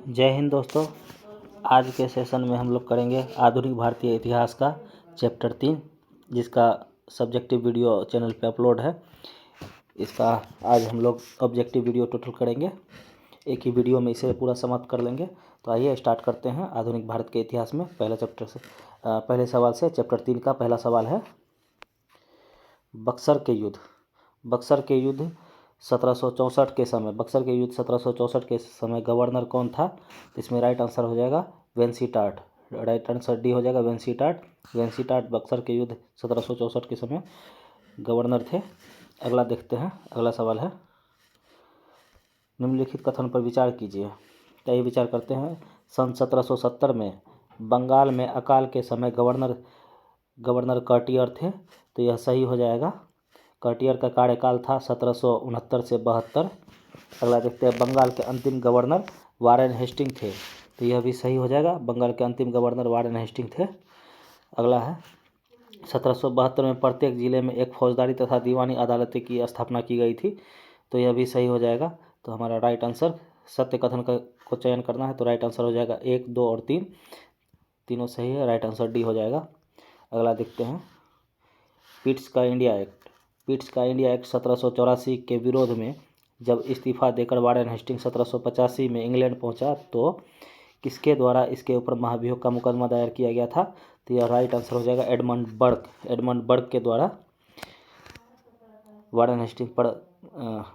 जय हिंद दोस्तों। आज के सेशन में हम लोग करेंगे आधुनिक भारतीय इतिहास का चैप्टर 3, जिसका सब्जेक्टिव वीडियो चैनल पे अपलोड है। इसका आज हम लोग ऑब्जेक्टिव वीडियो टोटल करेंगे, एक ही वीडियो में इसे पूरा समाप्त कर लेंगे। तो आइए स्टार्ट करते हैं आधुनिक भारत के इतिहास में पहले चैप्टर से। पहले सवाल से चैप्टर 3 का पहला सवाल है, बक्सर के युद्ध। बक्सर के युद्ध 1764 के समय, बक्सर के युद्ध 1764 के समय गवर्नर कौन था? इसमें राइट आंसर हो जाएगा वेंसीटाट। राइट आंसर डी हो जाएगा वेंसीटाट। वेंसीटाट बक्सर के युद्ध 1764 के समय गवर्नर थे। अगला देखते हैं, अगला सवाल है, निम्नलिखित कथन पर विचार कीजिए। तो ये विचार करते हैं, सन 1770 में बंगाल में अकाल के समय गवर्नर कटियर थे। तो यह सही हो जाएगा। कटियर का कार्यकाल था 1769 से 72। अगला देखते हैं, बंगाल के अंतिम गवर्नर वारेन हेस्टिंग थे। तो यह भी सही हो जाएगा, बंगाल के अंतिम गवर्नर वारेन हेस्टिंग थे। अगला है, 1772 में प्रत्येक जिले में एक फौजदारी तथा दीवानी अदालतें की स्थापना की गई थी। तो यह भी सही हो जाएगा। तो हमारा राइट आंसर, सत्य कथन को चयन करना है तो राइट आंसर हो जाएगा 1, 2 और 3, तीनों सही है। राइट आंसर डी हो जाएगा। अगला देखते हैं, पिट्स का इंडिया एक्ट। पिट्स का इंडिया एक्ट 1784 के विरोध में जब इस्तीफा देकर वारेन हेस्टिंग 1785 में इंग्लैंड पहुंचा तो किसके द्वारा इसके ऊपर महाभियोग का मुकदमा दायर किया गया था? तो यह राइट आंसर हो जाएगा एडमंड बर्क। एडमंड बर्क के द्वारा वारेन हेस्टिंग पर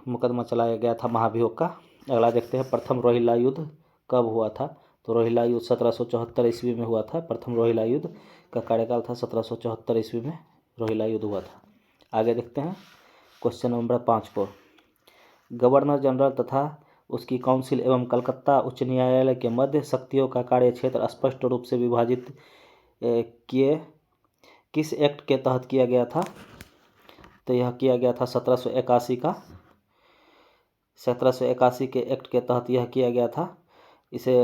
मुकदमा चलाया गया था महाभियोग का। अगला देखते हैं, प्रथम रोहिल्ला युद्ध कब हुआ था? तो रोहिल्ला युद्ध 1774 ईस्वी में हुआ था। प्रथम रोहिल्ला युद्ध का कार्यकाल था 1774 ईस्वी में रोहिल्ला युद्ध हुआ था। आगे देखते हैं क्वेश्चन नंबर 5 को, गवर्नर जनरल तथा उसकी काउंसिल एवं कलकत्ता उच्च न्यायालय के मध्य शक्तियों का कार्य क्षेत्र स्पष्ट रूप से विभाजित किए किस एक्ट के तहत किया गया था? तो यह किया गया था 1781 का। 1781 के एक्ट के तहत यह किया गया था। इसे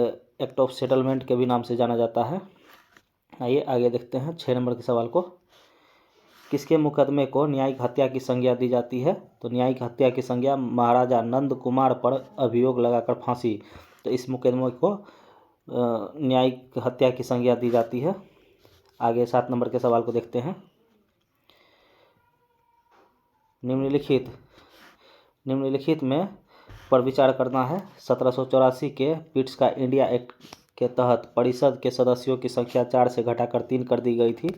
एक्ट ऑफ सेटलमेंट के भी नाम से जाना जाता है। आइए आगे देखते हैं 6 नंबर के सवाल को, किसके मुकदमे को न्यायिक हत्या की संज्ञा दी जाती है? तो न्यायिक हत्या की संज्ञा महाराजा नंद कुमार पर अभियोग लगाकर फांसी। तो इस मुकदमे को न्यायिक हत्या की संज्ञा दी जाती है। आगे 7 नंबर के सवाल को देखते हैं, निम्नलिखित में पर विचार करना है। 1784 के पिट्स का इंडिया एक्ट के तहत परिषद के सदस्यों की संख्या 4 से घटाकर 3 कर दी गई थी।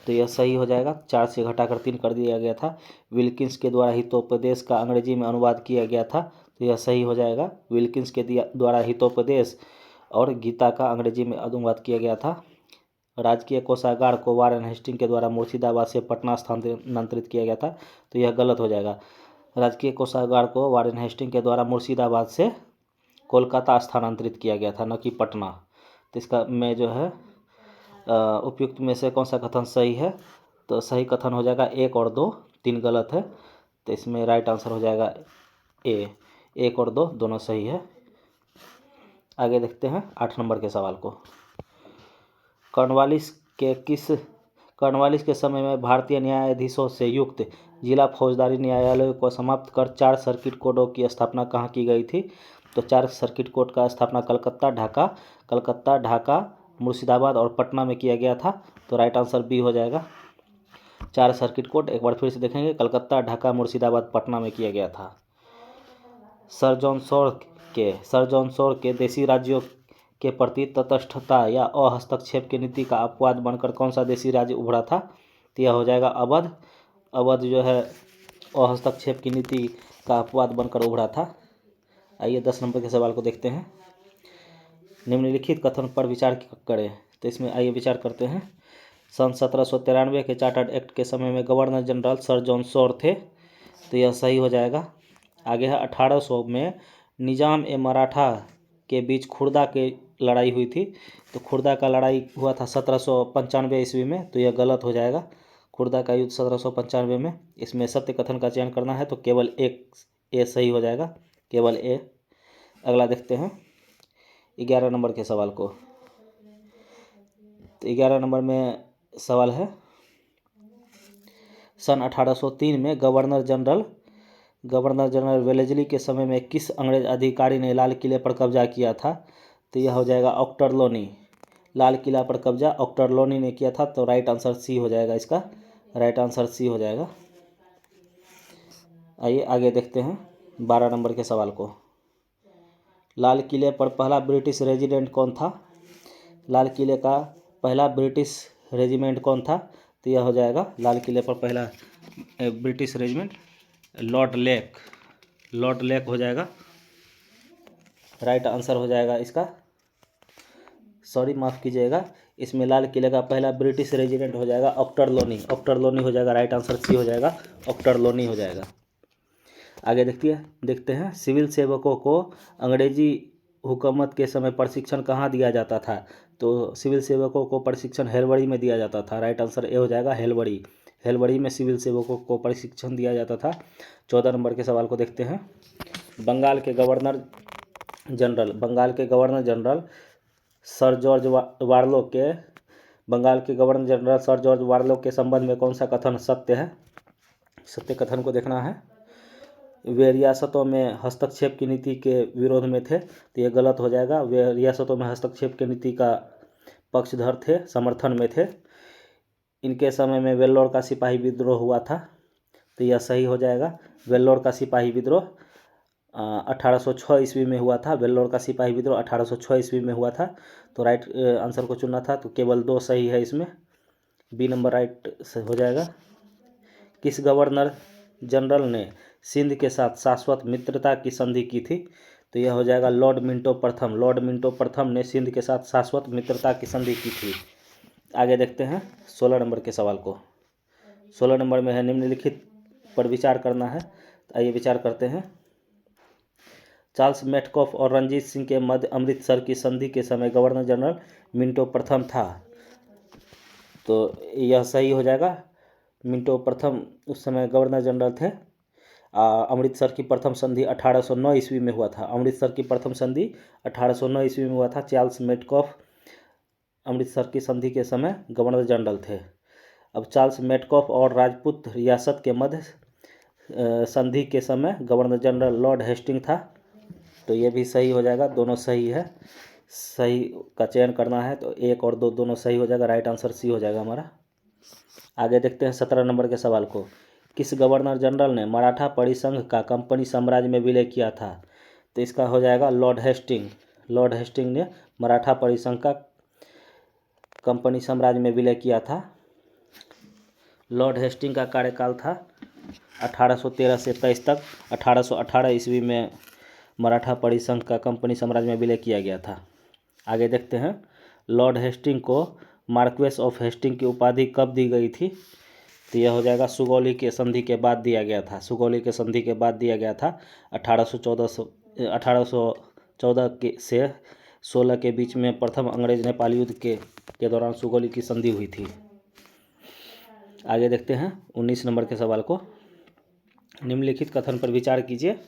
तो यह सही हो जाएगा, 4 से घटाकर 3 कर दिया गया था। विल्किंस के द्वारा हितोपदेश का अंग्रेजी में अनुवाद किया गया था। तो यह सही हो जाएगा, विल्किंस के द्वारा हितोपदेश और गीता का अंग्रेजी में अनुवाद किया गया था। राजकीय कोषागार को वारेन हेस्टिंग के द्वारा मुर्शिदाबाद से पटना स्थानांतरित किया गया था। तो यह गलत हो जाएगा, राजकीय कोषागार को वारेन हेस्टिंग के द्वारा मुर्शिदाबाद से कोलकाता स्थानांतरित किया गया था, न कि पटना। तो इसका में जो है उपयुक्त में से कौन सा कथन सही है? तो सही कथन हो जाएगा 1 और 2, 3 गलत है। तो इसमें राइट आंसर हो जाएगा ए। 1 और 2 दोनों सही है। आगे देखते हैं 8 नंबर के सवाल को, कॉर्नवालिस के समय में भारतीय न्यायाधीशों से युक्त जिला फौजदारी न्यायालयों को समाप्त कर 4 सर्किट कोर्टों की स्थापना कहाँ की गई थी? तो 4 सर्किट कोर्ट का स्थापना कलकत्ता, ढाका, मुर्शिदाबाद और पटना में किया गया था। तो राइट आंसर बी हो जाएगा। 4 सर्किट कोर्ट एक बार फिर से देखेंगे, कलकत्ता, ढाका, मुर्शिदाबाद, पटना में किया गया था। सर जॉन शोर के देशी राज्यों के प्रति तटस्थता या अहस्तक्षेप की नीति का अपवाद बनकर कौन सा देशी राज्य उभरा था? तो यह हो जाएगा अवध। अवध जो है अहस्तक्षेप की नीति का अपवाद बनकर उभरा था। आइए 10 नंबर के सवाल को देखते हैं, निम्नलिखित कथन पर विचार करें। तो इसमें आइए विचार करते हैं, सन 1793 के चार्टर्ड एक्ट के समय में governor general sir John Shore थे। तो यह सही हो जाएगा। आगे है 1800 में निजाम ए मराठा के बीच खुर्दा की लड़ाई हुई थी। तो खुर्दा का लड़ाई हुआ था 1795 ईस्वी में। तो यह गलत हो जाएगा, खुर्दा का युद्ध 1795 में। इसमें सत्य कथन का चयन करना है तो केवल एक ए सही हो जाएगा, केवल ए। अगला देखते हैं 11 नंबर के सवाल को। तो 11 नंबर में सवाल है, सन 1803 में governor general governor general Wellesley के समय में किस अंग्रेज अधिकारी ने लाल किले पर कब्जा किया था? तो यह हो जाएगा ऑक्टरलोनी। लाल किला पर कब्जा ऑक्टरलोनी ने किया था। तो राइट आंसर सी हो जाएगा, इसका राइट आंसर सी हो जाएगा। आइए आगे देखते हैं 12 नंबर के सवाल को। लाल किले पर पहला ब्रिटिश रेजिडेंट कौन था? लाल किले का पहला ब्रिटिश रेजिमेंट कौन था? तो यह हो जाएगा लाल किले पर पहला British regiment Lord lake. Lord lake हो जाएगा, राइट आंसर हो जाएगा इसका। सॉरी, माफ़ कीजिएगा, इसमें लाल किले का पहला ब्रिटिश रेजिडेंट हो जाएगा ऑक्टरलोनी। ऑक्टरलोनी हो जाएगा, राइट आंसर सी हो जाएगा, ऑक्टरलोनी हो जाएगा। आगे देखते हैं सिविल सेवकों को अंग्रेजी हुकूमत के समय प्रशिक्षण कहाँ दिया जाता था? तो सिविल सेवकों को प्रशिक्षण हेलवड़ी में दिया जाता था। राइट आंसर ए हो जाएगा, हेलवड़ी। हेलवड़ी में सिविल सेवकों को प्रशिक्षण दिया जाता था। 14 नंबर के सवाल को देखते हैं। बंगाल के गवर्नर जनरल सर जॉर्ज वार्लो के बंगाल के गवर्नर जनरल सर जॉर्ज वार्लो के संबंध में कौन सा कथन सत्य है? सत्य कथन को देखना है। वे रियासतों में हस्तक्षेप की नीति के विरोध में थे, तो ये गलत हो जाएगा। वे रियासतों में हस्तक्षेप की नीति का पक्षधर थे, समर्थन में थे। इनके समय में वेल्लोर का सिपाही विद्रोह हुआ था, तो यह सही हो जाएगा। वेल्लोर का सिपाही विद्रोह 1806 ईस्वी में हुआ था। वेल्लोर का सिपाही विद्रोह 1806 ईस्वी में हुआ था। तो राइट आंसर को चुनना था, तो केवल 2 सही है इसमें। बी नंबर राइट हो जाएगा। किस गवर्नर जनरल ने सिंध के साथ शाश्वत मित्रता की संधि की थी? तो यह हो जाएगा लॉर्ड मिंटो प्रथम। लॉर्ड मिंटो प्रथम ने सिंध के साथ शाश्वत मित्रता की संधि की थी। आगे देखते हैं 16 नंबर के सवाल को। 16 नंबर में है निम्नलिखित पर विचार करना है। आइए विचार करते हैं। चार्ल्स मेटकॉफ और रंजीत सिंह के मध्य अमृतसर की संधि के समय गवर्नर जनरल मिंटो प्रथम था, तो यह सही हो जाएगा। मिंटो प्रथम उस समय गवर्नर जनरल थे। अमृतसर की प्रथम संधि 1809 ईस्वी में हुआ था। अमृतसर की प्रथम संधि 1809 ईस्वी में हुआ था। चार्ल्स मेटकॉफ अमृतसर की संधि के समय गवर्नर जनरल थे। अब चार्ल्स मेटकॉफ और राजपूत रियासत के मध्य संधि के समय गवर्नर जनरल लॉर्ड हेस्टिंग था, तो ये भी सही हो जाएगा। दोनों सही है, सही का चयन करना है, तो 1 और 2 दोनों सही हो जाएगा। राइट आंसर सी हो जाएगा हमारा। आगे देखते हैं 17 नंबर के सवाल को। किस गवर्नर जनरल ने मराठा परिसंघ का कंपनी साम्राज्य में विलय किया था? तो इसका हो जाएगा लॉर्ड हेस्टिंग। लॉर्ड हेस्टिंग ने मराठा परिसंघ का कंपनी साम्राज्य में विलय किया था। लॉर्ड हेस्टिंग का कार्यकाल था 1813 से 23 तक। 1818 ईस्वी में मराठा परिसंघ का कंपनी साम्राज्य में विलय किया गया था। आगे देखते हैं लॉर्ड हेस्टिंग को मार्क्वेस ऑफ हेस्टिंग की उपाधि कब दी गई थी? तो यह हो जाएगा सुगौली के संधि के बाद दिया गया था। सुगौली के संधि के बाद दिया गया था। 1814 से 16 के बीच में प्रथम अंग्रेज नेपाल युद्ध के दौरान सुगौली की संधि हुई थी। आगे देखते हैं 19 नंबर के सवाल को। निम्नलिखित कथन पर विचार कीजिए।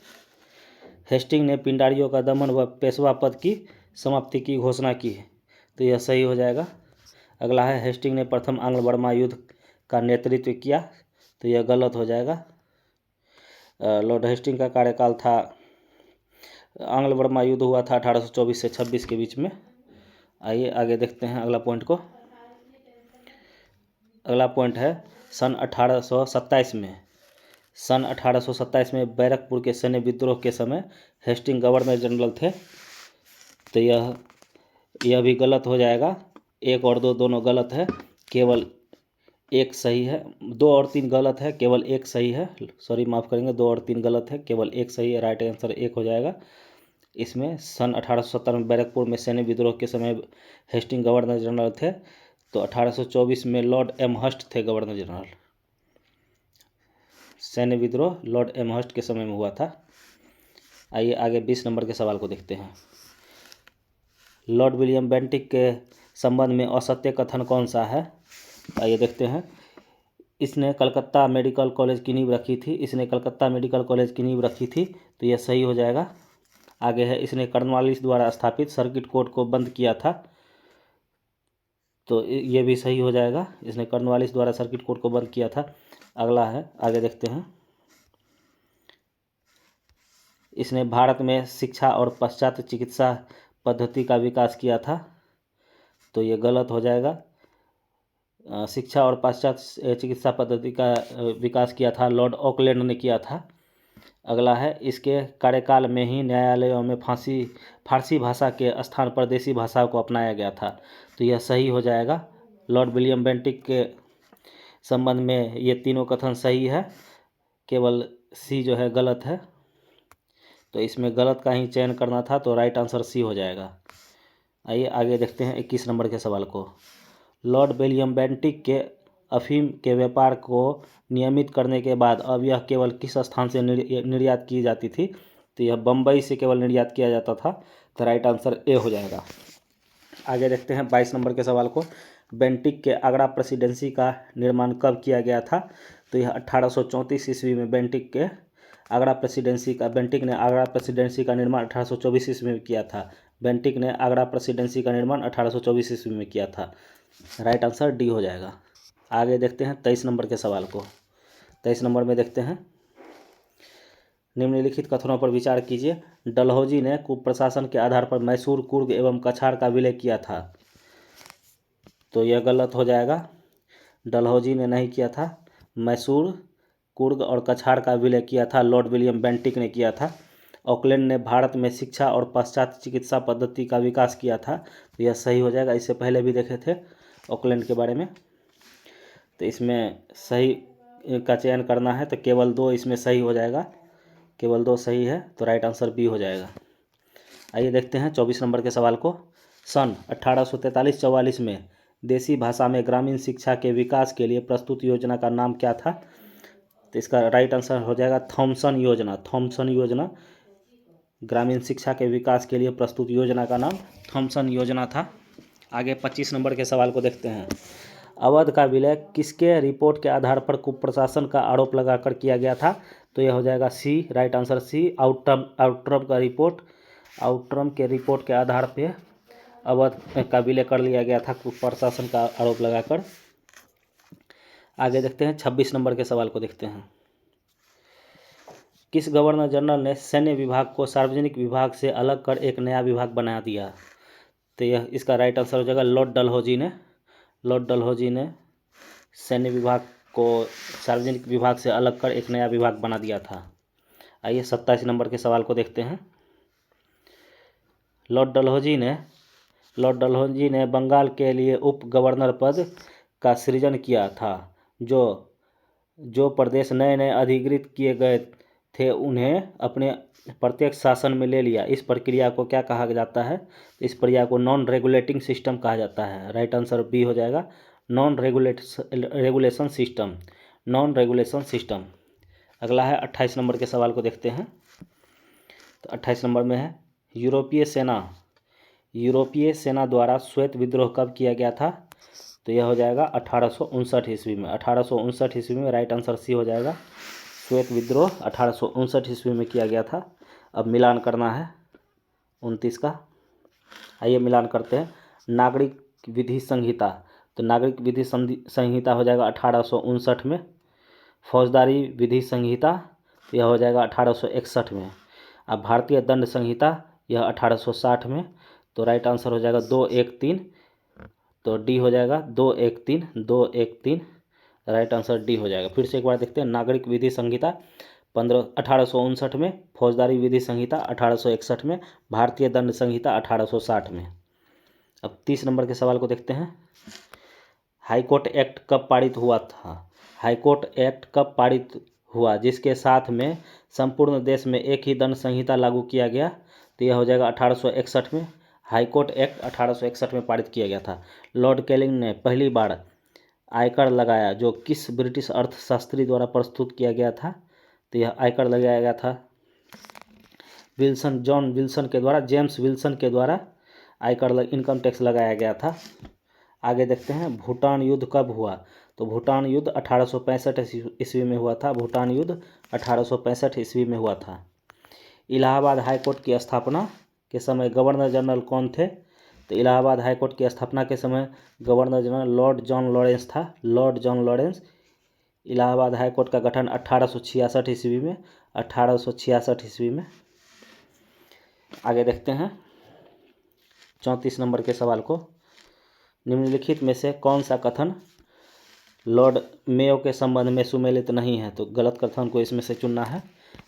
हेस्टिंग ने पिंडारियों का दमन व पेशवा पद की समाप्ति की घोषणा की, तो यह सही हो जाएगा। अगला है हेस्टिंग ने प्रथम आंग्ल बर्मा युद्ध का नेतृत्व किया, तो यह गलत हो जाएगा। लॉर्ड हेस्टिंग का कार्यकाल था, आंग्ल बर्मा युद्ध हुआ था 1824 से 26 के बीच में। आइए आगे देखते हैं अगला पॉइंट को। अगला पॉइंट है सन 1827 में बैरकपुर के सैन्य विद्रोह के समय हेस्टिंग गवर्नर जनरल थे, तो यह भी गलत हो जाएगा। 1 और 2 दोनों गलत है, केवल 1 सही है। 2 और 3 गलत है, केवल 1 सही है। सॉरी, माफ़ करेंगे, 2 और 3 गलत है, केवल 1 सही है। राइट आंसर 1 हो जाएगा। इसमें सन 1870 में बैरकपुर में सैन्य विद्रोह के समय हेस्टिंग गवर्नर जनरल थे, तो 1824 में लॉर्ड एमहर्स्ट थे गवर्नर जनरल। सैन्य विद्रोह लॉर्ड एमहर्स्ट के समय में हुआ था। आइए आगे 20 नंबर के सवाल को देखते हैं। लॉर्ड विलियम बेंटिक के संबंध में असत्य कथन कौन सा है? आइए देखते हैं। इसने कलकत्ता मेडिकल कॉलेज की नींव रखी थी। तो यह सही हो जाएगा। आगे है इसने कॉर्नवालिस द्वारा स्थापित सर्किट कोर्ट को बंद किया था, तो ये भी सही हो जाएगा। इसने कॉर्नवालिस द्वारा सर्किट कोर्ट को बंद किया था। अगला है, आगे देखते हैं। इसने भारत में शिक्षा और पाश्चात्य चिकित्सा पद्धति का विकास किया था, तो ये गलत हो जाएगा। शिक्षा और पाश्चात्य चिकित्सा पद्धति का विकास किया था लॉर्ड ऑकलैंड ने किया था। अगला है, इसके कार्यकाल में ही न्यायालयों में फारसी भाषा के स्थान पर देसी भाषाओं को अपनाया गया था, तो यह सही हो जाएगा। लॉर्ड विलियम बेंटिक के संबंध में ये तीनों कथन सही है, केवल सी जो है गलत है, तो इसमें गलत का ही चयन करना था, तो राइट आंसर सी हो जाएगा। आइए आगे देखते हैं 21 नंबर के सवाल को। लॉर्ड विलियम बेंटिक के अफीम के व्यापार को नियमित करने के बाद अब यह केवल किस स्थान से निर्यात की जाती थी, तो यह बम्बई से केवल निर्यात किया जाता था, तो राइट आंसर ए हो जाएगा। आगे देखते हैं 22 नंबर के सवाल को। बेंटिक के आगरा प्रेसिडेंसी का निर्माण कब किया गया था, तो यह 1834 ईस्वी में बेंटिक ने आगरा प्रेसिडेंसी का निर्माण 1824 ईस्वी में किया था। बेंटिक ने आगरा प्रेसिडेंसी का निर्माण 1824 ईस्वी में किया था, राइट आंसर डी हो जाएगा। आगे देखते हैं 23 नंबर के सवाल को। 23 नंबर में देखते हैं, निम्नलिखित कथनों पर विचार कीजिए। डलहौजी ने कुप्रशासन के आधार पर मैसूर, कुर्ग एवं कछार का विलय किया था, तो यह गलत हो जाएगा। डलहौजी ने नहीं किया था। मैसूर, कुर्ग और कछार का विलय किया था लॉर्ड विलियम बेंटिक ने किया था। ऑकलैंड ने भारत में शिक्षा और पाश्चात्य चिकित्सा पद्धति का विकास किया था, तो यह सही हो जाएगा। इससे पहले भी देखे थे ऑकलैंड के बारे में, तो इसमें सही का चयन करना है, तो केवल 2 इसमें सही हो जाएगा, केवल 2 सही है, तो राइट आंसर बी हो जाएगा। आइए देखते हैं 24 नंबर के सवाल को। सन 1843-44 में देसी भाषा में ग्रामीण शिक्षा के विकास के लिए प्रस्तुत योजना का नाम क्या था, तो इसका राइट आंसर हो जाएगा थॉमसन योजना। थॉमसन योजना, ग्रामीण शिक्षा के विकास के लिए प्रस्तुत योजना का नाम थॉमसन योजना था। आगे 25 नंबर के सवाल को देखते हैं। अवध का विलय किसके रिपोर्ट के आधार पर कुप्रशासन का आरोप लगाकर किया गया था, तो यह हो जाएगा सी, राइट आंसर सी, आउट्रम के रिपोर्ट के आधार पे अवध का विलय कर लिया गया था कुप्रशासन का आरोप लगाकर। आगे देखते हैं 26 नंबर के सवाल को देखते हैं। किस गवर्नर जनरल ने सैन्य विभाग को सार्वजनिक विभाग से अलग कर एक नया विभाग बना दिया, तो यह इसका राइट आंसर हो जाएगा लॉर्ड डलहौजी ने। लॉर्ड डलहौजी ने सैन्य विभाग को सार्वजनिक विभाग से अलग कर एक नया विभाग बना दिया था। आइए 27 नंबर के सवाल को देखते हैं। लॉर्ड डलहौजी ने बंगाल के लिए उप गवर्नर पद का सृजन किया था। जो प्रदेश नए नए अधिकृत किए गए थे उन्हें अपने प्रत्यक्ष शासन में ले लिया। इस प्रक्रिया को क्या कहा जाता है, इस प्रक्रिया को नॉन रेगुलेटिंग सिस्टम कहा जाता है। राइट आंसर बी हो जाएगा, नॉन रेगुलेशन सिस्टम। अगला है 28 नंबर के सवाल को देखते हैं। तो 28 नंबर में है, यूरोपीय सेना द्वारा श्वेत विद्रोह कब किया गया था, तो यह हो जाएगा 1859 ईस्वी में। 1859 ईस्वी में, राइट आंसर सी हो जाएगा। श्वेत विद्रोह 1859 ईस्वी में किया गया था। अब मिलान करना है 29 का। आइए मिलान करते हैं। नागरिक विधि संहिता, तो नागरिक विधि संहिता हो जाएगा 1859 में। फौजदारी विधि संहिता, तो यह हो जाएगा 1861 में। अब भारतीय दंड संहिता, यह 1860 में। तो राइट आंसर हो जाएगा 213, तो डी हो जाएगा 213। राइट आंसर डी हो जाएगा। फिर से एक बार देखते हैं। नागरिक विधि संहिता 1859 में, फौजदारी विधि संहिता 1861 में, भारतीय दंड संहिता 1860 में। अब 30 नंबर के सवाल को देखते हैं। हाईकोर्ट एक्ट कब पारित हुआ था, हाईकोर्ट एक्ट कब पारित हुआ जिसके साथ में संपूर्ण देश में एक ही दंड संहिता लागू किया गया, तो यह हो जाएगा 1861 में। हाईकोर्ट एक्ट 1861 में पारित किया गया था। लॉर्ड कैनिंग ने पहली बार आयकर लगाया जो किस ब्रिटिश अर्थशास्त्री द्वारा प्रस्तुत किया गया था, तो यह आयकर लगाया गया था जेम्स विल्सन के द्वारा आयकर इनकम टैक्स लगाया गया था। आगे देखते हैं। भूटान युद्ध कब हुआ, तो भूटान युद्ध 1865 ईस्वी में हुआ था। भूटान युद्ध 1865 ईस्वी में हुआ था। इलाहाबाद हाईकोर्ट की स्थापना के समय गवर्नर जनरल कौन थे, तो इलाहाबाद हाईकोर्ट की स्थापना के समय governor general Lord John Lawrence था। Lord John Lawrence. Allahabad high court का गठन 1866 ईस्वी में। 1866 ईस्वी में। आगे देखते हैं 34 नंबर के सवाल को। निम्नलिखित में से कौन सा कथन लॉर्ड मेयो के संबंध में सुमेलित नहीं है? तो गलत कथन को इसमें से चुनना है।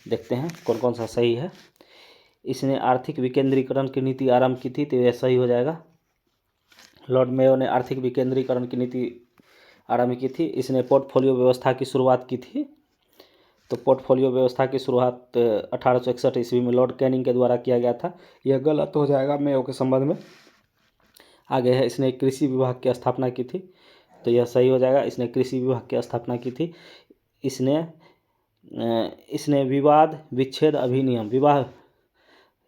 देखते हैं कौन कौन सा सही है। इसने आर्थिक विकेंद्रीकरण की नीति आरंभ की थी, तो यह सही हो जाएगा। लॉर्ड मेयो ने आर्थिक विकेंद्रीकरण की नीति आरंभ की थी। इसने पोर्टफोलियो व्यवस्था की शुरुआत की थी। तो पोर्टफोलियो व्यवस्था की शुरुआत 1861 ईस्वी में लॉर्ड कैनिंग के द्वारा किया गया था। यह गलत हो जाएगा मेयो के संबंध में। आगे है, इसने कृषि विभाग की स्थापना की थी, तो यह सही हो जाएगा। इसने कृषि विभाग की स्थापना की थी। इसने विवाद विच्छेद अधिनियम, विवाह,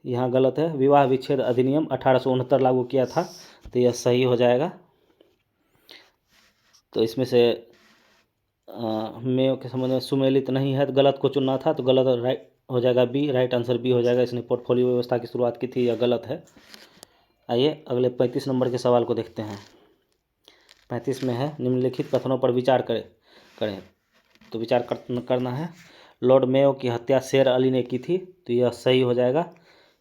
यहाँ गलत है, विवाह विच्छेद अधिनियम 1869 लागू किया था, तो यह सही हो जाएगा। तो इसमें से मेयो के संबंध में सुमेलित नहीं है, तो गलत को चुनना था, तो गलत राइट हो जाएगा बी, राइट आंसर बी हो जाएगा। इसने पोर्टफोलियो व्यवस्था की शुरुआत की थी, यह गलत है। आइए अगले 35 नंबर के सवाल को देखते हैं। 35 में है, निम्नलिखित कथनों पर विचार करें। तो विचार करना है। लॉर्ड मेयो की हत्या शेर अली ने की थी, तो यह सही हो जाएगा।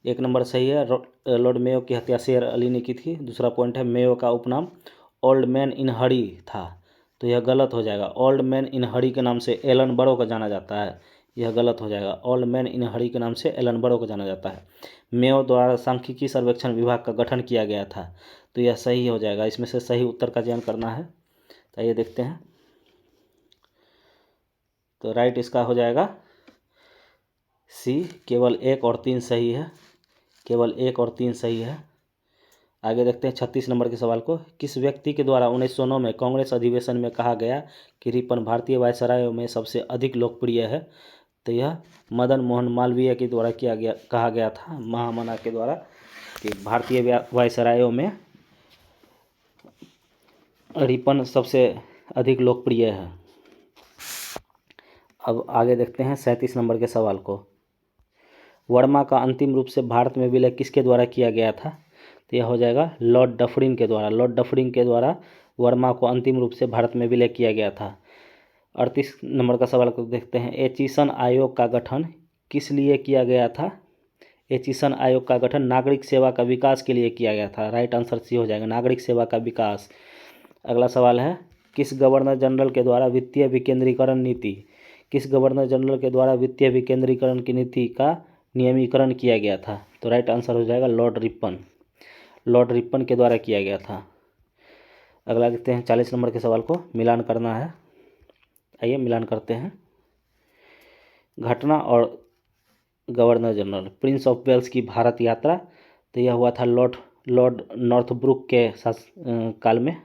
1 नंबर सही है, लॉर्ड मेयो की हत्या शेर अली ने की थी। दूसरा पॉइंट है, मेयो का उपनाम ओल्ड मैन इन हरी था, तो यह गलत हो जाएगा। ओल्ड मैन इन हरी के नाम से एलन बरो को जाना जाता है, यह गलत हो जाएगा। ओल्ड मैन इन हरी के नाम से एलन बरो को जाना जाता है। मेयो द्वारा सांख्यिकी सर्वेक्षण विभाग का गठन किया गया था, तो यह सही हो जाएगा। इसमें से सही उत्तर का चयन करना है। तो ये देखते हैं, तो राइट इसका हो जाएगा सी, केवल 1 और 3 सही है, केवल 1 और 3 सही है। आगे देखते हैं 36 नंबर के सवाल को। किस व्यक्ति के द्वारा 1909 में कांग्रेस अधिवेशन में कहा गया कि रिपन भारतीय वायसरायों में सबसे अधिक लोकप्रिय है? तो यह मदन मोहन मालवीय के द्वारा कहा गया था, महामना के द्वारा, कि भारतीय वायसरायों में रिपन सबसे अधिक लोकप्रिय है। अब आगे देखते हैं 37 नंबर के सवाल को। वर्मा का अंतिम रूप से भारत में विलय किसके द्वारा किया गया था? तो यह हो जाएगा लॉर्ड डफरिन के द्वारा। लॉर्ड डफरिन के द्वारा वर्मा को अंतिम रूप से भारत में विलय किया गया था। 38 नंबर का सवाल को देखते हैं। एचिसन आयोग का गठन किस लिए किया गया था? एचिसन आयोग का गठन नागरिक सेवा का विकास के लिए किया गया था। राइट आंसर सी हो जाएगा, नागरिक सेवा का विकास। अगला सवाल है, किस गवर्नर जनरल के द्वारा वित्तीय विकेंद्रीकरण नीति, किस गवर्नर जनरल के द्वारा वित्तीय विकेंद्रीकरण की नीति का नियमीकरण किया गया था? तो राइट आंसर हो जाएगा लॉर्ड रिपन। लॉर्ड रिपन के द्वारा किया गया था। अगला देखते हैं 40 नंबर के सवाल को, मिलान करना है। आइए मिलान करते हैं। घटना और governor general, prince of Wales की भारत यात्रा, तो यह हुआ था लॉर्ड नॉर्थब्रुक के काल में,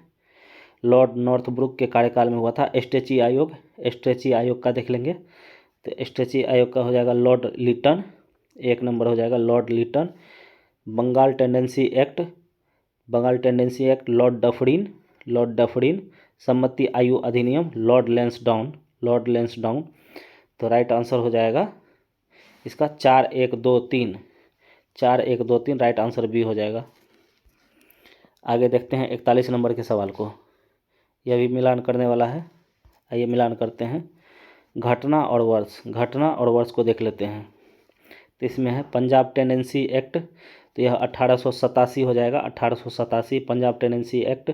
लॉर्ड नॉर्थब्रुक के कार्यकाल में हुआ था। स्ट्रेची आयोग, स्ट्रेची आयोग का देख लेंगे, तो स्ट्रेची आयोग का हो जाएगा लॉर्ड लिटन। 1 नंबर हो जाएगा Lord Lytton. Bengal tenancy act, Bengal tenancy act Lord Dufferin, Lord Dufferin. सम्मति आयु अधिनियम लॉर्ड लैंसडाउन, लॉर्ड लैंसडाउन। तो राइट आंसर हो जाएगा इसका 4 1 2 3, 4 1 2 3, राइट आंसर बी हो जाएगा। आगे देखते हैं 41 नंबर के सवाल को, यह भी मिलान करने वाला है। आइए मिलान करते हैं। घटना और वर्ष, घटना और वर्ष को देख लेते हैं। तो इसमें है पंजाब टेंडेंसी एक्ट, तो यह 1887 हो जाएगा, 1887 पंजाब टेंडेंसी एक्ट।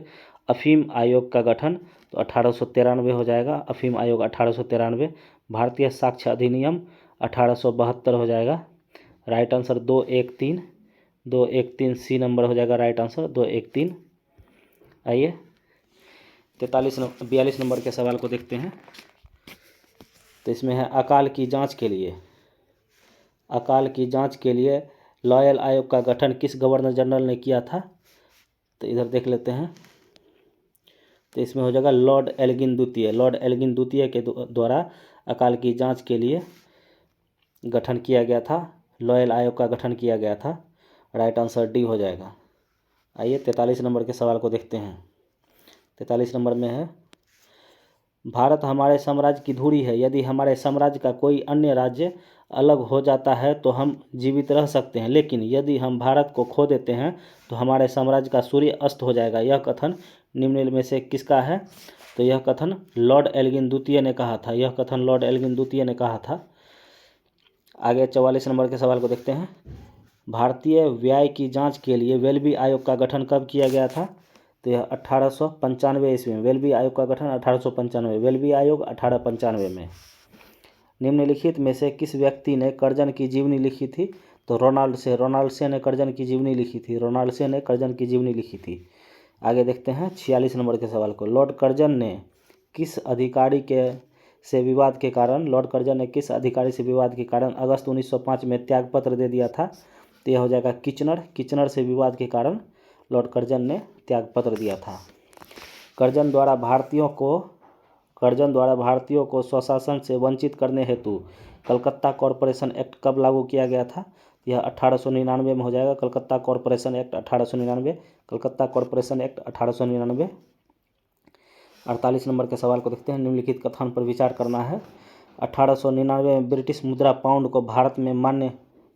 अफीम आयोग का गठन, तो 1893 हो जाएगा, अफीम आयोग 1893। भारतीय साक्ष्य अधिनियम 1872 हो जाएगा। राइट आंसर 2 1 3, 2 1 3 सी नंबर हो जाएगा राइट आंसर, 2 1 3। आइए 42 नंबर के सवाल को देखते हैं। तो इसमें है अकाल की जांच के लिए, अकाल की जांच के लिए लॉयल आयोग का गठन किस गवर्नर जनरल ने किया था? तो इधर देख लेते हैं। तो इसमें हो जाएगा लॉर्ड एल्गिन द्वितीय, लॉर्ड एल्गिन द्वितीय के द्वारा अकाल की जांच के लिए गठन किया गया था, लॉयल आयोग का गठन किया गया था। राइट आंसर डी हो जाएगा। आइए 43 नंबर के सवाल को देखते हैं। 43 नंबर में है, भारत हमारे साम्राज्य की धुरी है, यदि हमारे साम्राज्य का कोई अन्य राज्य अलग हो जाता है तो हम जीवित रह सकते हैं, लेकिन यदि हम भारत को खो देते हैं तो हमारे साम्राज्य का सूर्य अस्त हो जाएगा। यह कथन निम्न में से किसका है? तो यह कथन लॉर्ड एल्गिन द्वितीय ने कहा था, यह कथन लॉर्ड एल्गिन द्वितीय ने कहा था। आगे 44 नंबर के सवाल को देखते हैं। भारतीय व्यय की जांच के लिए वेल्बी आयोग का गठन कब किया गया था? तो यह 1895 ईस्वी में। वेल्बी आयोग का गठन 1895, वेल्बी आयोग 1895 में। निम्नलिखित में से किस व्यक्ति ने कर्जन की जीवनी लिखी थी? तो रोनाल्ड से ने कर्जन की जीवनी लिखी थी। रोनाल्ड से ने कर्जन की जीवनी लिखी थी। आगे देखते हैं 46 नंबर के सवाल को। लॉर्ड कर्जन ने किस अधिकारी से विवाद के कारण अगस्त 1905 में त्यागपत्र दे दिया था? तो यह हो जाएगा किचनर से विवाद के कारण लॉर्ड कर्जन ने त्यागपत्र दिया था। कर्जन द्वारा भारतीयों को स्वशासन से वंचित करने हेतु कलकत्ता कॉरपोरेशन एक्ट कब लागू किया गया था? यह 1899 में हो जाएगा। Calcutta corporation act 1899, Calcutta corporation act 1899। 48 number के सवाल को देखते हैं। निम्नलिखित कथन पर विचार करना है। 1899 में ब्रिटिश मुद्रा पाउंड को भारत में मान्य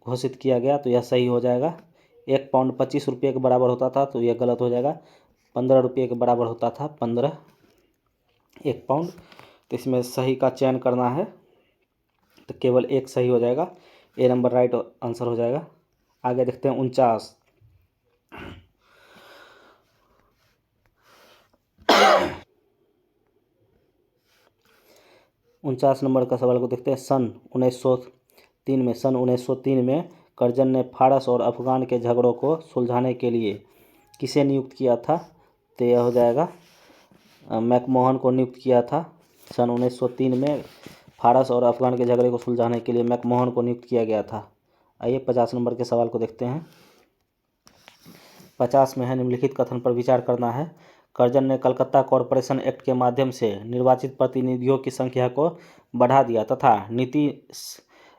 घोषित किया गया, तो यह सही हो जाएगा। 1 पाउंड 25 रुपये के बराबर होता था, तो यह गलत हो जाएगा। 15 रुपये के बराबर होता था 1 पाउंड। तो इसमें सही का चयन करना है, तो केवल एक सही हो जाएगा। ए नंबर राइट आंसर हो जाएगा। आगे देखते हैं 49 नंबर का सवाल को देखते हैं। सन 1903 में कर्जन ने फारस और अफगान के झगड़ों को सुलझाने के लिए किसे नियुक्त किया था? तो यह हो जाएगा मैकमोहन को नियुक्त किया था। सन 1903 में फारस और अफगान के झगड़े को सुलझाने के लिए मैकमोहन को नियुक्त किया गया था। आइए 50 नंबर के सवाल को देखते हैं। 50 में है, निम्नलिखित कथन पर विचार करना है। कर्जन ने कलकत्ता कॉरपोरेशन एक्ट के माध्यम से निर्वाचित प्रतिनिधियों की संख्या को बढ़ा दिया तथा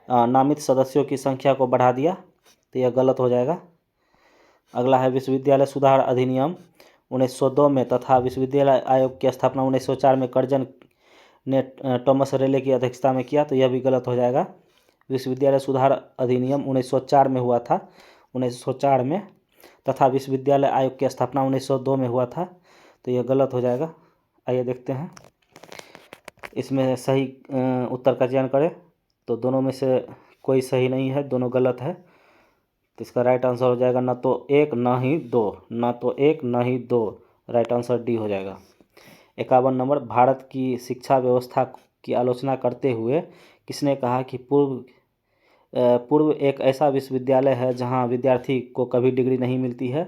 नामित सदस्यों की संख्या को बढ़ा दिया, तो यह गलत हो जाएगा। अगला है विश्वविद्यालय सुधार अधिनियम 1902 में तथा विश्वविद्यालय आयोग की स्थापना 1904 में कर्जन ने थॉमस रेले की अध्यक्षता में किया, तो यह भी गलत हो जाएगा। विश्वविद्यालय सुधार अधिनियम 1904 में हुआ था, 1904 में, तथा विश्वविद्यालय आयोग की स्थापना 1902 में हुआ था, तो यह गलत हो जाएगा। आइए देखते हैं इसमें सही उत्तर का चयन करें, तो दोनों में से कोई सही नहीं है, दोनों गलत है। तो इसका राइट आंसर हो जाएगा ना तो 1 ना ही 2, राइट आंसर डी हो जाएगा। 51 नंबर। भारत की शिक्षा व्यवस्था की आलोचना करते हुए किसने कहा कि पूर्व एक ऐसा विश्वविद्यालय है जहां विद्यार्थी को कभी डिग्री नहीं मिलती है?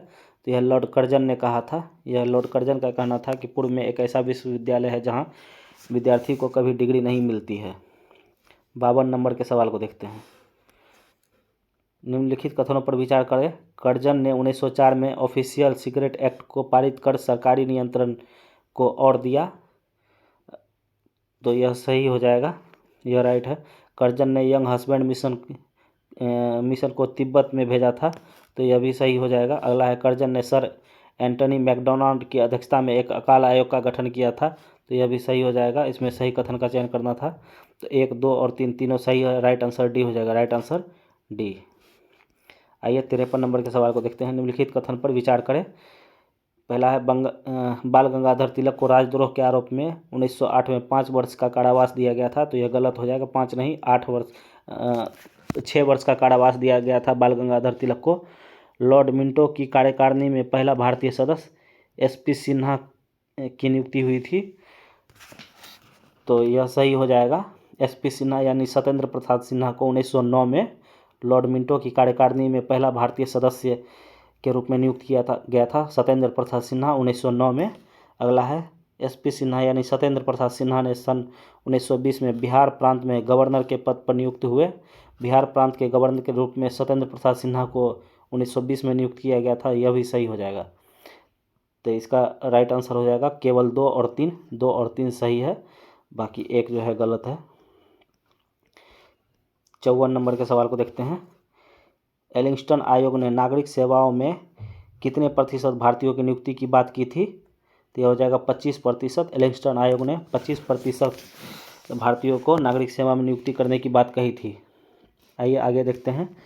तो यह लॉर्ड कर्जन ने कहा था। यह लॉर्ड कर्जन का कहना था कि पूर्व में एक ऐसा विश्वविद्यालय है जहां विद्यार्थी को कभी डिग्री नहीं मिलती है। 52 नंबर के सवाल को देखते हैं। निम्नलिखित कथनों पर विचार करें। कर्जन ने 1904 में ऑफिशियल सिगरेट एक्ट को पारित कर सरकारी नियंत्रण को और दिया, तो यह सही हो जाएगा, यह राइट है। कर्जन ने यंग हस्बैंड मिशन को तिब्बत में भेजा था, तो यह भी सही हो जाएगा। अगला है कर्जन ने सर एंटनी मैकडोनाल्ड की अध्यक्षता में एक अकाल आयोग का गठन किया था, तो यह भी सही हो जाएगा। इसमें सही कथन का चयन करना था, तो 1, 2 और 3 तीनों सही है, राइट आंसर डी हो जाएगा, राइट आंसर डी। आइए 53 नंबर के सवाल को देखते हैं। निम्नलिखित कथन पर विचार करें। पहला है बाल गंगाधर तिलक को राजद्रोह के आरोप में 1908 में 5 वर्ष का कारावास दिया गया था, तो यह गलत हो जाएगा। 5 नहीं 6 वर्ष का कारावास दिया गया था बाल गंगाधर तिलक को। लॉर्ड मिंटो की कार्यकारिणी में पहला भारतीय सदस्य SP सिन्हा की नियुक्ति हुई थी, तो यह सही हो जाएगा। SP सिन्हा यानी सत्येंद्र प्रसाद सिन्हा को 1909 में लॉर्ड मिंटो की कार्यकारिणी में पहला भारतीय सदस्य के रूप में नियुक्त किया गया था, सत्येंद्र प्रसाद सिन्हा 1909 में। अगला है SP सिन्हा यानी सत्येंद्र प्रसाद सिन्हा ने सन 1920 में बिहार प्रांत में गवर्नर के पद पर नियुक्त हुए। बिहार प्रांत के गवर्नर के रूप में सत्येंद्र प्रसाद सिन्हा को 1920 में नियुक्त किया गया था, यह भी सही हो जाएगा। तो इसका राइट आंसर हो जाएगा केवल 2 और 3 सही है, बाकी एक जो है गलत है। 54 नंबर के सवाल को देखते हैं। एलिंगस्टन आयोग ने नागरिक सेवाओं में कितने प्रतिशत भारतीयों की नियुक्ति की बात की थी? तो यह हो जाएगा 25%। एलिंगस्टन आयोग ने 25% भारतीयों को नागरिक सेवा में नियुक्ति करने की बात कही थी। आइए आगे देखते हैं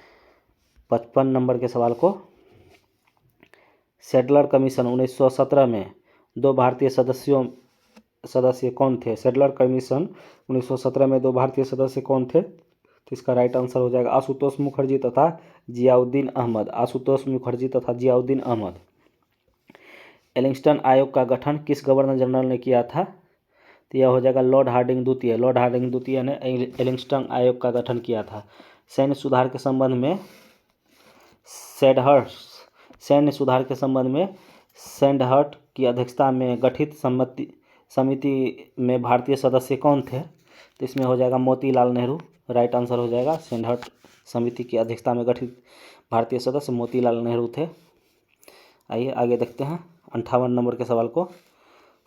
55 नंबर के सवाल को। सैडलर कमीशन 1917 में 2 भारतीय सदस्य कौन थे? सैडलर कमीशन 1917 में 2 भारतीय सदस्य कौन थे? तो इसका राइट आंसर हो जाएगा आशुतोष मुखर्जी तथा जियाउद्दीन अहमद। आशुतोष मुखर्जी तथा जियाउद्दीन अहमद। एलिंगस्टन आयोग का गठन किस गवर्नर जनरल ने किया था? तो यह हो जाएगा लॉर्ड हार्डिंग द्वितीय। लॉर्ड हार्डिंग द्वितीय ने एलिंगस्टन आयोग का गठन किया था। सैन्य सुधार के संबंध में सैंडहर्ट की अध्यक्षता में गठित समिति में भारतीय सदस्य कौन थे? तो इसमें हो जाएगा मोतीलाल नेहरू। राइट आंसर हो जाएगा सैंडहर्ट समिति की अध्यक्षता में गठित भारतीय सदस्य मोतीलाल नेहरू थे। आइए आगे देखते हैं 58 नंबर के सवाल को।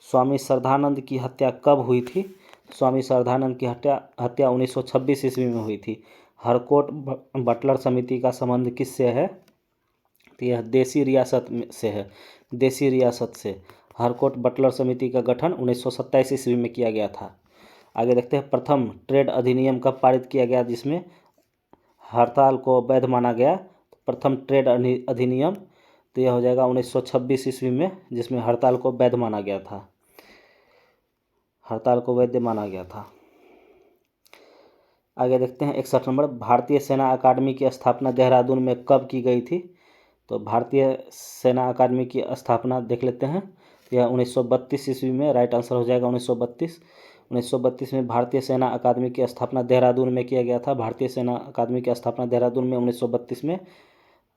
स्वामी श्रद्धानंद की हत्या कब हुई थी? स्वामी श्रद्धानंद की हत्या 1926 ईस्वी में हुई थी। हरकोट बटलर समिति का संबंध किससे है? तो यह देसी रियासत से है। देसी रियासत से हरकोट बटलर समिति का गठन 1927 ईस्वी में किया गया था। आगे देखते हैं प्रथम ट्रेड अधिनियम कब पारित किया गया जिसमें हड़ताल को वैध माना गया? प्रथम ट्रेड अधिनियम तो यह हो जाएगा 1926 ईस्वी में, जिसमें हड़ताल को वैध माना गया था। हड़ताल को वैध माना गया था। आगे देखते हैं 61 नंबर। भारतीय सेना अकादमी की स्थापना देहरादून में कब की गई थी? तो भारतीय सेना अकादमी की स्थापना देख लेते हैं। यह 1932 ईस्वी में। राइट आंसर हो जाएगा 1932 में भारतीय सेना अकादमी की स्थापना देहरादून में किया गया था। भारतीय सेना अकादमी की स्थापना देहरादून में 1932 में।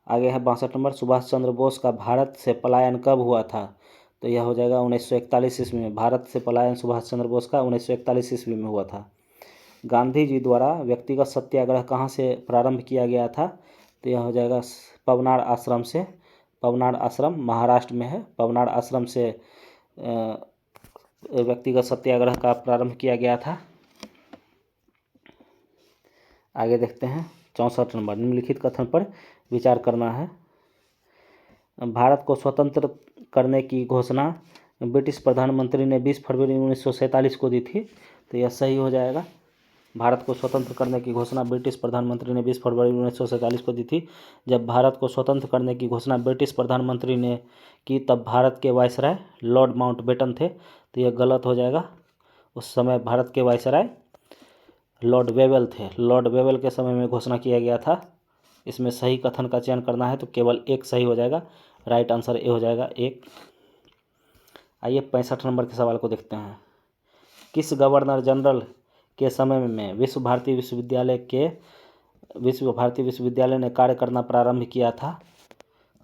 आगे है 62 नंबर। सुभाष चंद्र बोस का भारत से पलायन कब हुआ था? तो यह हो जाएगा 1941 ईस्वी में। भारत से पलायन सुभाष चंद्र बोस का 1941 ईस्वी में हुआ था। गांधी जी द्वारा व्यक्तिगत सत्याग्रह कहाँ से प्रारंभ किया गया था? तो यह हो जाएगा पवनार आश्रम से। पवनार आश्रम महाराष्ट्र में है। पवनार आश्रम से व्यक्तिगत सत्याग्रह का प्रारंभ किया गया था। आगे देखते हैं 64 नंबर। निम्नलिखित कथन पर विचार करना है। भारत को स्वतंत्र करने की घोषणा ब्रिटिश प्रधानमंत्री ने 20 फरवरी 1947 को दी थी। तो यह सही हो जाएगा। भारत को स्वतंत्र करने की घोषणा ब्रिटिश प्रधानमंत्री ने 20 फरवरी 1947 को दी थी। जब भारत को स्वतंत्र करने की घोषणा ब्रिटिश प्रधानमंत्री ने की तब भारत के वायसराय लॉर्ड माउंटबेटन थे। तो यह गलत हो जाएगा। उस समय भारत के वायसराय लॉर्ड वेवेल थे। लॉर्ड वेवेल के समय में घोषणा किया गया था। इसमें सही कथन का चयन करना है तो केवल एक सही हो जाएगा। राइट आंसर ए हो जाएगा एक। आइए 65 नंबर के सवाल को देखते हैं। किस गवर्नर जनरल के समय में विश्व भारती विश्वविद्यालय ने कार्य करना प्रारंभ किया था?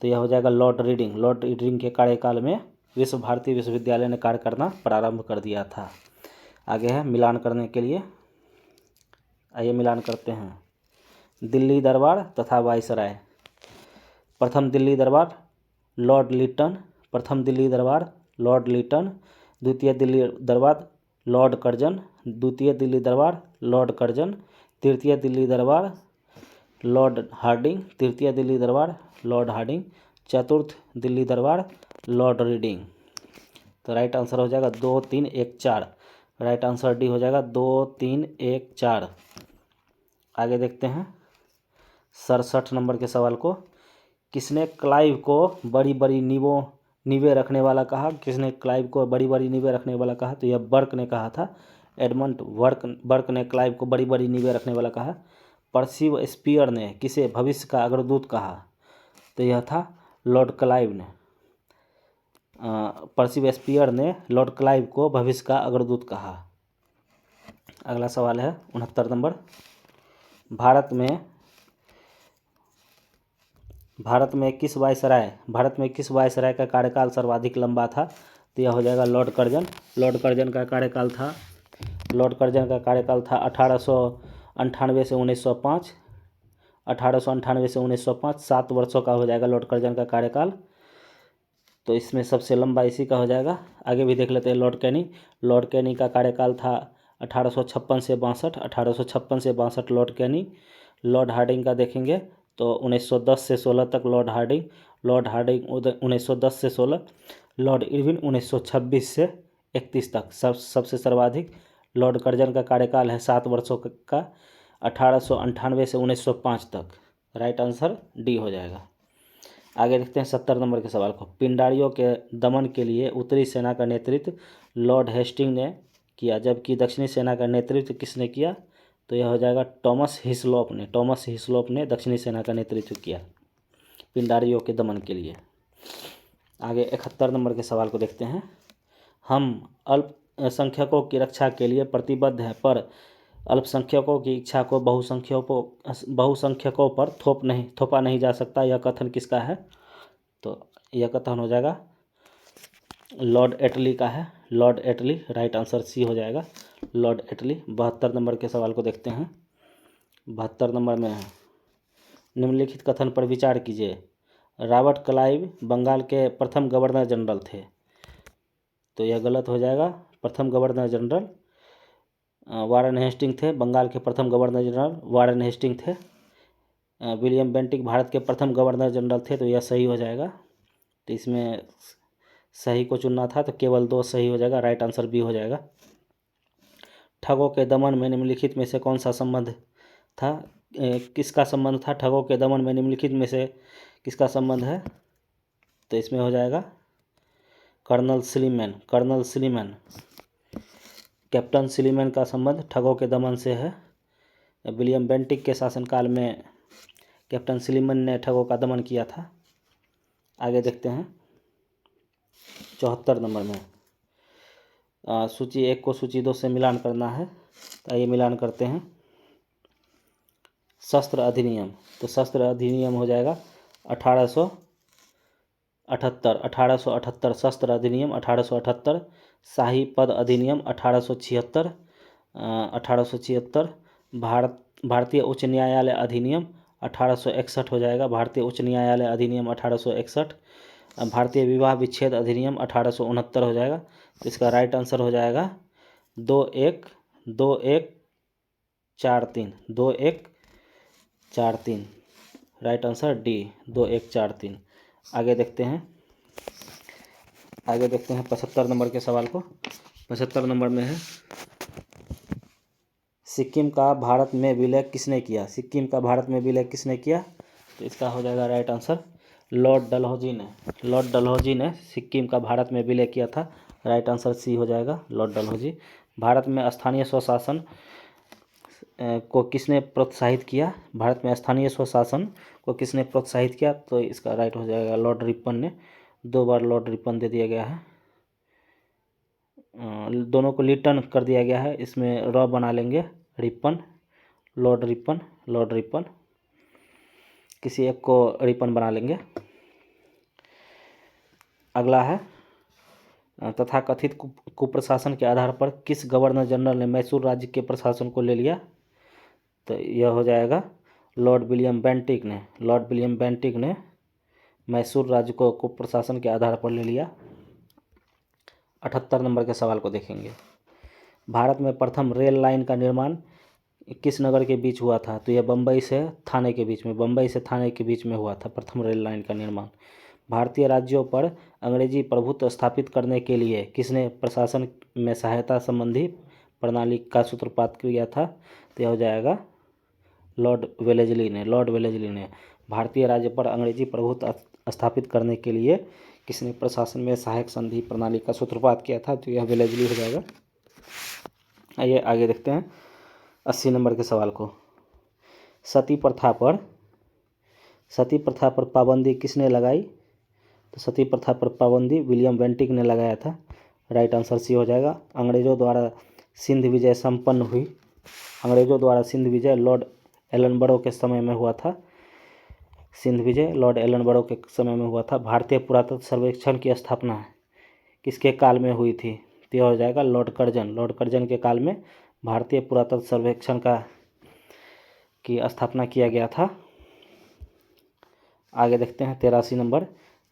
तो यह हो जाएगा लॉर्ड रीडिंग। लॉर्ड रीडिंग के कार्यकाल में विश्व भारती विश्वविद्यालय ने कार्य करना प्रारंभ कर दिया था। आगे है मिलान करने के लिए। आइए मिलान करते हैं। दिल्ली दरबार तथा वायसराय। प्रथम दिल्ली दरबार लॉर्ड लिटन। प्रथम दिल्ली दरबार लॉर्ड लिटन। द्वितीय दिल्ली दरबार लॉर्ड कर्जन। द्वितीय दिल्ली दरबार लॉर्ड कर्जन। तृतीय दिल्ली दरबार लॉर्ड हार्डिंग। तृतीय दिल्ली दरबार लॉर्ड हार्डिंग। चतुर्थ दिल्ली दरबार लॉर्ड रीडिंग। तो राइट आंसर हो जाएगा 2 3 1 4। राइट आंसर डी हो जाएगा 2 3 1 4। आगे देखते हैं 67 नंबर के सवाल को। किसने क्लाइव को बड़ी बड़ी नींवें रखने वाला कहा? किसने क्लाइव को बड़ी बड़ी नींवें रखने वाला कहा? तो यह बर्क ने कहा था। एडमंड बर्क ने क्लाइव को बड़ी बड़ी नींवें रखने वाला कहा। पर्सिव स्पीयर ने किसे भविष्य का अग्रदूत कहा? तो यह था लॉर्ड क्लाइव ने। पर्सिव स्पीयर ने लॉर्ड क्लाइव को भविष्य का अग्रदूत कहा। अगला सवाल है 69 नंबर। भारत में किस वायसराय का कार्यकाल सर्वाधिक लंबा था? तो यह हो जाएगा लॉर्ड कर्जन। लॉर्ड कर्जन का कार्यकाल था 1898 से 1905। 1898 से 1905 7 वर्षों का हो जाएगा लॉर्ड कर्जन का कार्यकाल। तो इसमें सबसे लंबा इसी का हो जाएगा। आगे भी देख लेते हैं लॉर्ड कैनी। लॉर्ड कैनी का कार्यकाल था 1856 से 62। 1856 से 62 लॉर्ड कैनी। लॉर्ड हार्डिंग का देखेंगे तो 1910 से 16 तक लॉर्ड हार्डिंग 1910 से 16। लॉर्ड इरविन 1926 से 31 तक। सबसे सर्वाधिक लॉर्ड कर्जन का कार्यकाल है 7 वर्षों का 1898 से 1905 तक। राइट आंसर डी हो जाएगा। आगे देखते हैं 70 नंबर के सवाल को। पिंडारियों के दमन के लिए उत्तरी सेना का नेतृत्व लॉर्ड हेस्टिंग ने किया, जबकि दक्षिणी सेना का नेतृत्व किसने किया? तो यह हो जाएगा टॉमस हिस्लॉप ने दक्षिणी सेना का नेतृत्व किया पिंडारियों के दमन के लिए। आगे 71 नंबर के सवाल को देखते हैं। हम अल्पसंख्यकों की रक्षा के लिए प्रतिबद्ध हैं, पर अल्पसंख्यकों की इच्छा को बहुसंख्यकों पर थोपा नहीं जा सकता। यह कथन किसका है? तो यह कथन हो जाएगा लॉर्ड एटली का है। लॉर्ड एटली, राइट आंसर सी हो जाएगा, लॉर्ड एटली। 72 नंबर के सवाल को देखते हैं। 72 नंबर में है, निम्नलिखित कथन पर विचार कीजिए। रॉबर्ट क्लाइव बंगाल के प्रथम गवर्नर जनरल थे। तो यह गलत हो जाएगा। प्रथम गवर्नर जनरल वारेन हेस्टिंग थे। बंगाल के प्रथम गवर्नर जनरल वारेन हेस्टिंग थे। विलियम बेंटिक भारत के प्रथम गवर्नर जनरल थे। तो यह सही हो जाएगा। तो इसमें सही को चुनना था, तो केवल 2 सही हो जाएगा, राइट आंसर बी हो जाएगा। ठगों के दमन में निम्नलिखित में से कौन सा संबंध था? किसका संबंध था? ठगों के दमन में निम्नलिखित में से किसका संबंध है? तो इसमें हो जाएगा कर्नल स्लीमैन, कैप्टन स्लीमैन का संबंध ठगों के दमन से है। विलियम बेंटिक के शासनकाल में कैप्टन स्लीमैन ने ठगों का दमन किया था। आगे देखते हैं 74 नंबर में सूची 1 को सूची 2 से मिलान करना है। तो आइए मिलान करते हैं। शस्त्र अधिनियम, तो शस्त्र अधिनियम हो जाएगा 1878 शस्त्र अधिनियम 1878। शाही पद अधिनियम 1876 भारतीय उच्च न्यायालय अधिनियम 1861 हो जाएगा। भारतीय उच्च न्यायालय अधिनियम 1861। भारतीय विवाह विच्छेद अधिनियम 1869 हो जाएगा। तो इसका राइट आंसर हो जाएगा 2143 राइट आंसर डी 2143। आगे देखते हैं 75 नंबर के सवाल को। 75 नंबर में है, सिक्किम का भारत में विलय किसने किया? सिक्किम का भारत में विलय किसने किया? तो इसका हो जाएगा राइट आंसर लॉर्ड डलहौजी ने सिक्किम का भारत में विलय किया था। राइट आंसर सी हो जाएगा, लॉर्ड डलहौजी। भारत में स्थानीय स्वशासन को किसने प्रोत्साहित किया? भारत में स्थानीय स्वशासन को किसने प्रोत्साहित किया? तो इसका राइट हो जाएगा लॉर्ड रिपन ने। 2 बार लॉर्ड रिपन दे दिया गया है, दोनों को लिटन कर दिया गया है। इसमें रॉ बना लेंगे, रिपन, लॉर्ड रिपन, किसी एक को रिपन बना लेंगे। अगला है तथाकथित कुप्रशासन के आधार पर किस गवर्नर जनरल ने मैसूर राज्य के प्रशासन को ले लिया? तो यह हो जाएगा लॉर्ड विलियम बेंटिक ने मैसूर राज्य को कुप्रशासन के आधार पर ले लिया। 78 नंबर के सवाल को देखेंगे। भारत में प्रथम रेल लाइन का निर्माण किस नगर के बीच हुआ था? तो यह बम्बई से थाने के बीच में हुआ था प्रथम रेल लाइन का निर्माण। भारतीय राज्यों पर अंग्रेजी प्रभुत्व स्थापित करने के लिए किसने प्रशासन में सहायता संबंधी प्रणाली का सूत्रपात किया था? तो यह हो जाएगा लॉर्ड वेलेस्ली ने। भारतीय राज्य पर अंग्रेजी प्रभुत्व स्थापित करने के लिए किसने प्रशासन में सहायक संधि प्रणाली का सूत्रपात किया था? तो यह वेलेस्ली हो जाएगा। आइए आगे देखते हैं 80 नंबर के सवाल को। सती प्रथा पर पाबंदी किसने लगाई? तो सती प्रथा पर पाबंदी विलियम बेंटिक ने लगाया था। राइट आंसर सी हो जाएगा। अंग्रेजों द्वारा सिंध विजय संपन्न हुई। लॉर्ड एलनबरो के समय में हुआ था। भारतीय पुरातत्व सर्वेक्षण की स्थापना किसके काल में हुई थी? तो यह हो जाएगा लॉर्ड कर्जन के काल में भारतीय पुरातत्व सर्वेक्षण की स्थापना किया गया था। आगे देखते हैं 83 नंबर।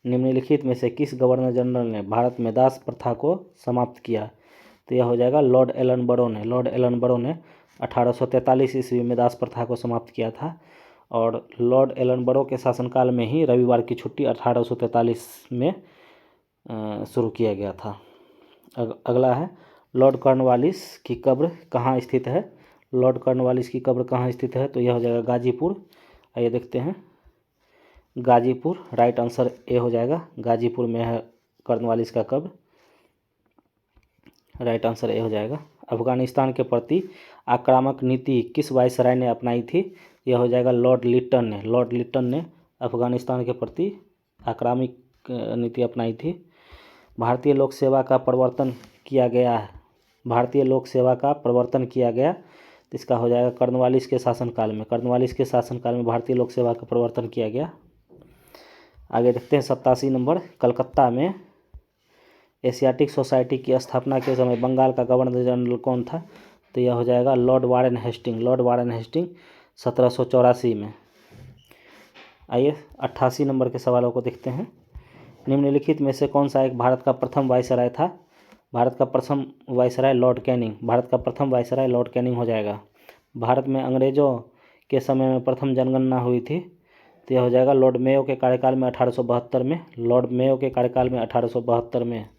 निम्नलिखित में से किस गवर्नर जनरल ने भारत में दास प्रथा को समाप्त किया? तो यह हो जाएगा लॉर्ड एलनबरो ने 1843 ईस्वी में दास प्रथा को समाप्त किया था। और लॉर्ड एलनबरो के शासनकाल में ही रविवार की छुट्टी 1843 में शुरू किया गया था। अगला है लॉर्ड कॉर्नवालिस की कब्र कहाँ स्थित है? तो यह हो जाएगा गाजीपुर। आइए देखते हैं गाजीपुर, राइट आंसर ए हो जाएगा। गाजीपुर में है कॉर्नवालिस का कब्र, राइट आंसर ए हो जाएगा। अफगानिस्तान के प्रति आक्रामक नीति किस वायसराय ने अपनाई थी? यह हो जाएगा लॉर्ड लिटन ने। लॉर्ड लिटन ने अफगानिस्तान के प्रति आक्रामक नीति अपनाई थी। भारतीय लोक सेवा का प्रवर्तन किया गया है। भारतीय लोक सेवा का प्रवर्तन किया गया, तो इसका हो जाएगा कर्नवालिस के शासनकाल में। कर्नवालिस के शासनकाल में भारतीय लोक सेवा का प्रवर्तन किया गया। आगे देखते हैं 87 नंबर। कलकत्ता में एशियाटिक सोसाइटी की स्थापना के समय बंगाल का गवर्नर जनरल कौन था? तो यह हो जाएगा Lord Warren Hastings. Lord Warren Hastings 1784 में। आइए 88 नंबर के सवालों को देखते हैं। निम्नलिखित में से कौन सा एक भारत का प्रथम वायसराय था? भारत का प्रथम वायसराय लॉर्ड कैनिंग। भारत का प्रथम वायसराय लॉर्ड कैनिंग हो जाएगा। भारत में अंग्रेजों के समय में प्रथम जनगणना हुई थी, तो यह हो जाएगा लॉर्ड मेयो के कार्यकाल में 1872 में। लॉर्ड मेयो के कार्यकाल में 1872 में।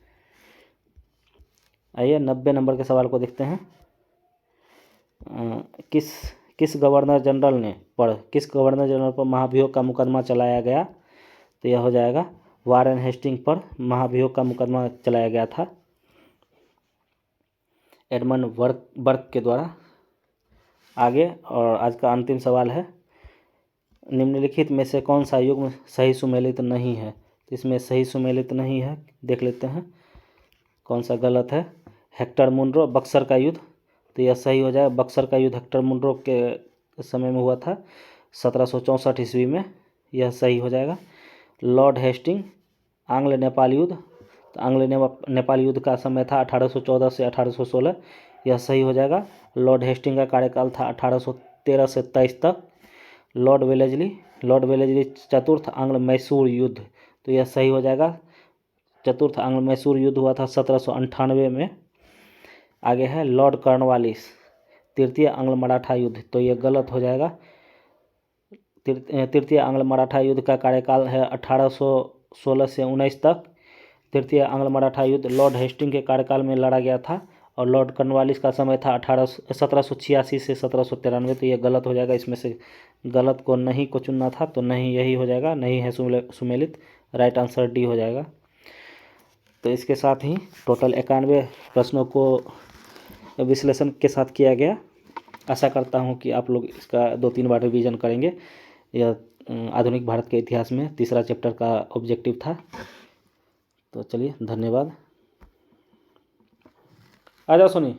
आइए 90 नंबर के सवाल को देखते हैं। किस गवर्नर जनरल पर महाभियोग का मुकदमा चलाया गया? तो यह हो जाएगा वारेन हेस्टिंग पर महाभियोग का मुकदमा चलाया गया था एडमंड बर्क के द्वारा। आगे और आज का अंतिम सवाल है, निम्नलिखित में से कौन सा युग्म सही सुमेलित नहीं है? तो इसमें सही सुमेलित नहीं है, देख लेते हैं कौन सा गलत है। हेक्टर मुनरो, बक्सर का युद्ध, तो यह सही हो जाएगा। बक्सर का युद्ध हेक्टर मुनरो के समय में हुआ था 1764 ईस्वी में, यह सही हो जाएगा। लॉर्ड हेस्टिंग, आंग्ल नेपाल युद्ध, तो आंग्ल नेपाल युद्ध का समय था 1814 से 1816, यह सही हो जाएगा। लॉर्ड हेस्टिंग का कार्यकाल था 1813 से 23 तक। लॉर्ड वेलेस्ली चतुर्थ आंग्ल मैसूर युद्ध, तो यह सही हो जाएगा। चतुर्थ आंग्ल मैसूर युद्ध हुआ था 1798 में। आगे है लॉर्ड कॉर्नवालिस, तृतीय आंग्ल मराठा युद्ध, तो यह गलत हो जाएगा। तृतीय आंग्ल मराठा युद्ध का कार्यकाल है 1816 से 19 तक। तृतीय आंग्ल मराठा युद्ध लॉर्ड हेस्टिंग के कार्यकाल में लड़ा गया था और लॉर्ड कॉर्नवालिस का समय था 1786 से 1793, तो यह गलत हो जाएगा। इसमें से गलत को नहीं को चुनना था, तो नहीं यही हो जाएगा, नहीं है सुमेलित। राइट आंसर डी हो जाएगा। तो इसके साथ ही टोटल 91 प्रश्नों को विश्लेषण के साथ किया गया। आशा करता हूं कि आप लोग इसका 2-3 बार रिवीजन करेंगे। यह आधुनिक भारत के इतिहास में तीसरा चैप्टर का ऑब्जेक्टिव था। तो चलिए, धन्यवाद। आ जाओ सोनी।